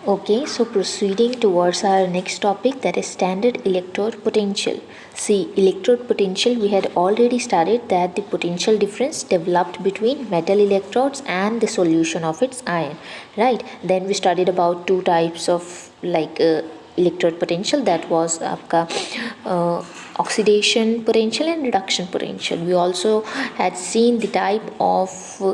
Okay, so proceeding towards our next topic, that is standard electrode potential. See, electrode potential, we had already studied that the potential difference developed between metal electrodes and the solution of its ion, right? Then we studied about two types of electrode potential, that was आपका oxidation potential and reduction potential. We also had seen the type of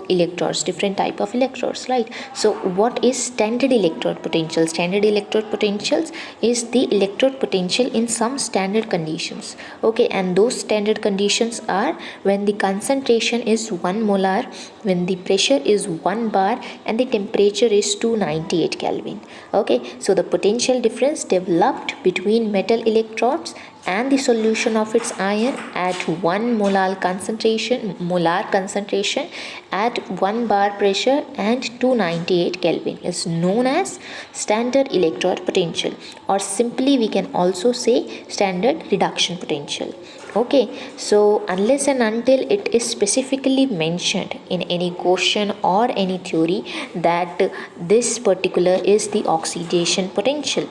electrodes, different type of electrodes, right? So what is standard electrode potential? Standard electrode potentials is the electrode potential in some standard conditions. Okay, and those standard conditions are when the concentration is 1 molar, when the pressure is 1 bar, and the temperature is 298 Kelvin. Okay, so the potential difference developed between metal electrodes and the solution of its ion at 1 molar concentration at 1 bar pressure and 298 Kelvin is known as standard electrode potential, or simply we can also say standard reduction potential. Okay, so unless and until it is specifically mentioned in any question or any theory that this particular is the oxidation potential,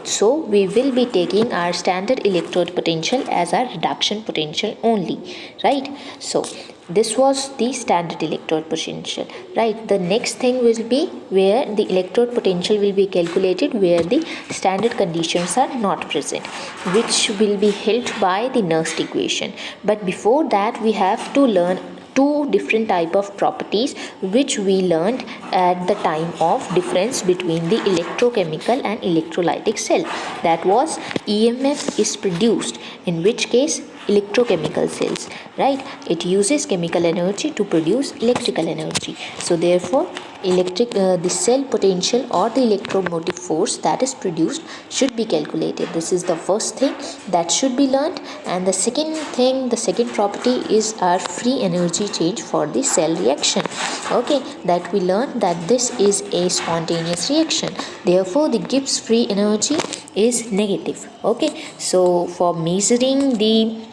so we will be taking our standard electrode potential as our reduction potential only, right? So this was the standard electrode potential, right? The next thing will be where the electrode potential will be calculated where the standard conditions are not present, which will be helped by the Nernst equation. But before that, we have to learn two different type of properties which we learned at the time of difference between the electrochemical and electrolytic cell. That was EMF is produced, in which case electrochemical cells, right? It uses chemical energy to produce electrical energy. So therefore the cell potential or the electromotive force that is produced should be calculated. This is the first thing that should be learned. And the second thing, the second property is our free energy change for the cell reaction. Okay, that we learned that this is a spontaneous reaction, therefore the Gibbs free energy is negative. Okay, so for measuring the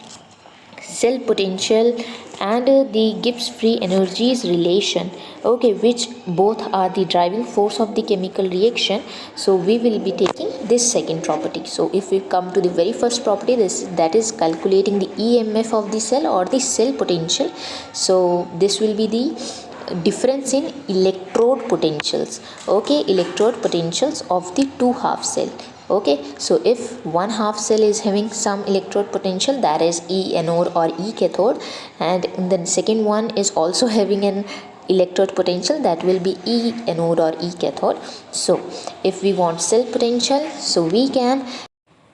cell potential and the Gibbs free energies relation, okay, which both are the driving force of the chemical reaction, so we will be taking this second property. So if we come to the very first property, that is calculating the EMF of the cell or the cell potential. So this will be the difference in electrode potentials, okay, electrode potentials of the two half cell. Okay, so if one half cell is having some electrode potential, that is E anode or E cathode, and the second one is also having an electrode potential, that will be E anode or E cathode. So if we want cell potential, so we can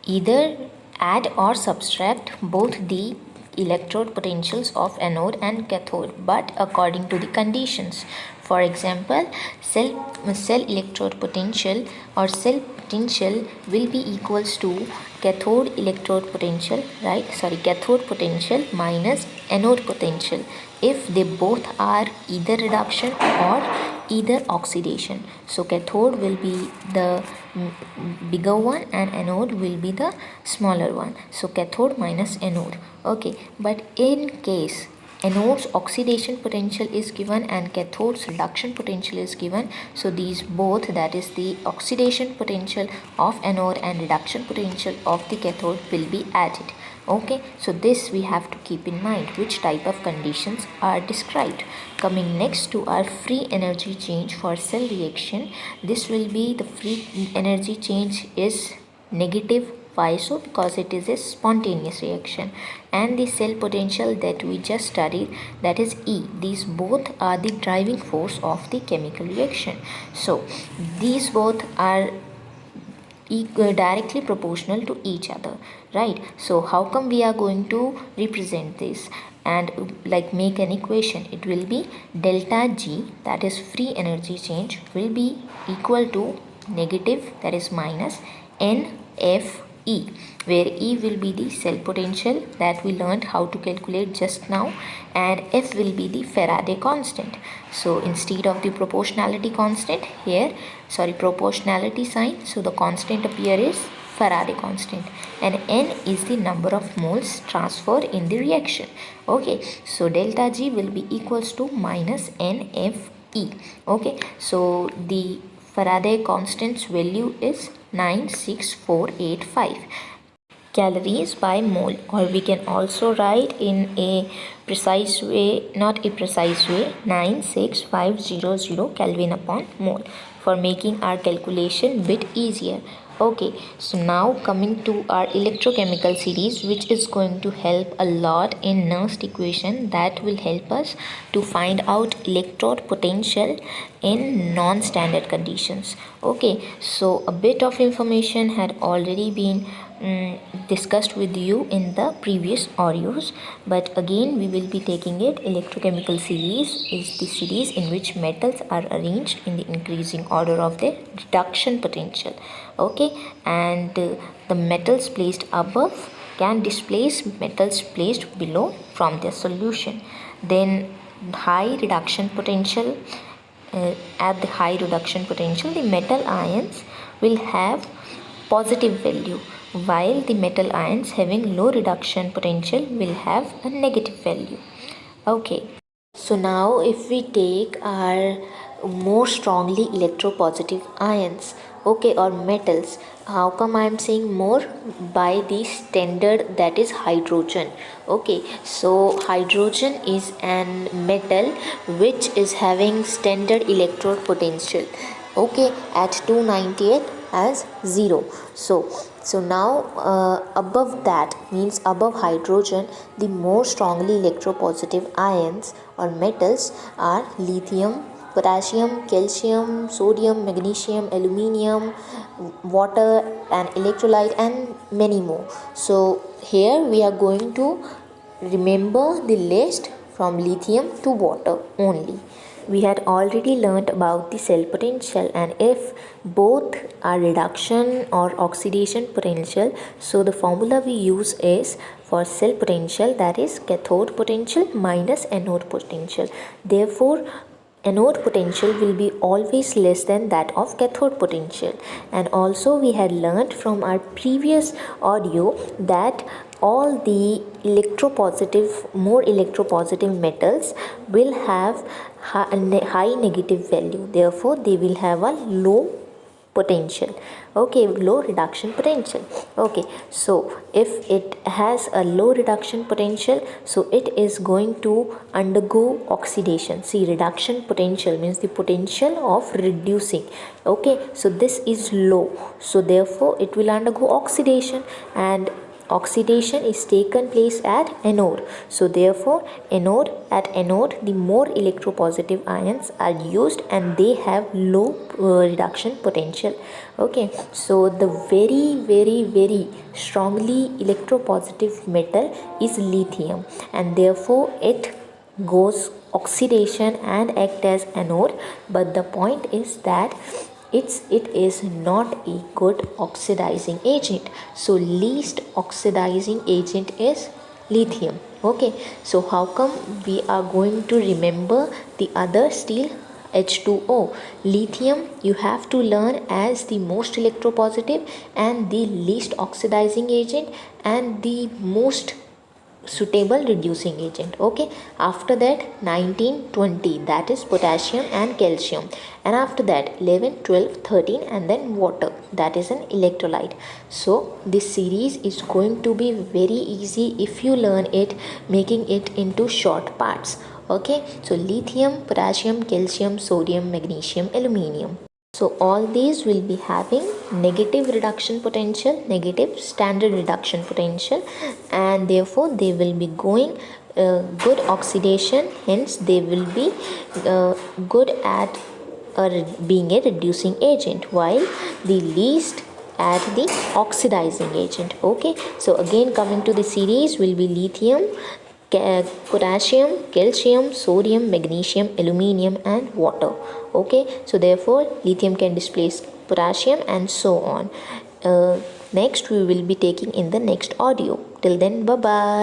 either add or subtract both the electrode potentials of anode and cathode, but according to the conditions. For example, cell electrode potential or cell potential will be equals to cathode electrode potential, right? Cathode potential minus anode potential if they both are either reduction or either oxidation. So cathode will be the bigger one and anode will be the smaller one. So cathode minus anode. Okay, but in case anode's oxidation potential is given and cathode's reduction potential is given, so these both, that is the oxidation potential of anode and reduction potential of the cathode, will be added. Okay, so this we have to keep in mind which type of conditions are described. Coming next to our free energy change for cell reaction, this will be the free energy change is negative. Why so? Because it is a spontaneous reaction. And the cell potential that we just studied, that is E. These both are the driving force of the chemical reaction. So these both are directly proportional to each other, right? So how come we are going to represent this and make an equation? It will be delta G, that is free energy change, will be equal to negative, that is minus NFE, where E will be the cell potential that we learned how to calculate just now, and F will be the Faraday constant. So instead of the proportionality constant here, proportionality sign, so the constant appear is Faraday constant, and N is the number of moles transferred in the reaction. Okay, so delta G will be equals to minus NFE. Okay, so the Faraday constant's value is 96485 calories by mole, or we can also write in a precise way, not a precise way, 96500 Kelvin upon mole for making our calculation bit easier. Okay, so now coming to our electrochemical series, which is going to help a lot in Nernst equation, that will help us to find out electrode potential in non-standard conditions. Okay, so a bit of information had already been discussed with you in the previous audios, but again we will be taking it. Electrochemical series is the series in which metals are arranged in the increasing order of their reduction potential. Okay, and the metals placed above can displace metals placed below from their solution. Then high reduction potential, at the high reduction potential, the metal ions will have positive value, while the metal ions having low reduction potential will have a negative value. Okay, so now if we take our more strongly electropositive ions, okay, or metals, how come I am saying more? By the standard, that is hydrogen. Okay, so hydrogen is an metal which is having standard electrode potential, okay, at 298 as 0. So now above that, means above hydrogen, the more strongly electropositive ions or metals are lithium, potassium, calcium, sodium, magnesium, aluminium, water, and electrolyte, and many more. So here we are going to remember the list from lithium to water only. We had already learnt about the cell potential, and if both are reduction or oxidation potential, so the formula we use is for cell potential, that is cathode potential minus anode potential. Therefore anode potential will be always less than that of cathode potential. And also we had learnt from our previous audio that all the more electropositive metals will have high negative value, therefore they will have a low potential, okay, low reduction potential. Okay, so if it has a low reduction potential, so it is going to undergo oxidation. See, reduction potential means the potential of reducing. Okay, so this is low, so therefore it will undergo oxidation, and oxidation is taken place at anode. So therefore at anode the more electropositive ions are used, and they have low reduction potential. Okay, so the very strongly electropositive metal is lithium, and therefore it goes oxidation and act as anode. But the point is that it is not a good oxidizing agent. So least oxidizing agent is lithium. Okay, so how come we are going to remember the other steel H2O? Lithium you have to learn as the most electropositive and the least oxidizing agent and the most suitable reducing agent. Okay, after that 1920, that is potassium and calcium, and after that 11, 12, 13, and then water, that is an electrolyte. So this series is going to be very easy if you learn it, making it into short parts. Okay, so lithium, potassium, calcium, sodium, magnesium, aluminium. So all these will be having negative reduction potential, negative standard reduction potential, and therefore they will be going good oxidation, hence they will be good at being a reducing agent, while the least at the oxidizing agent. Okay, so again coming to the series will be lithium, potassium, calcium, sodium, magnesium, aluminium, and water. Okay, so therefore lithium can displace potassium and so on. Next we will be taking in the next audio. Till then, bye bye.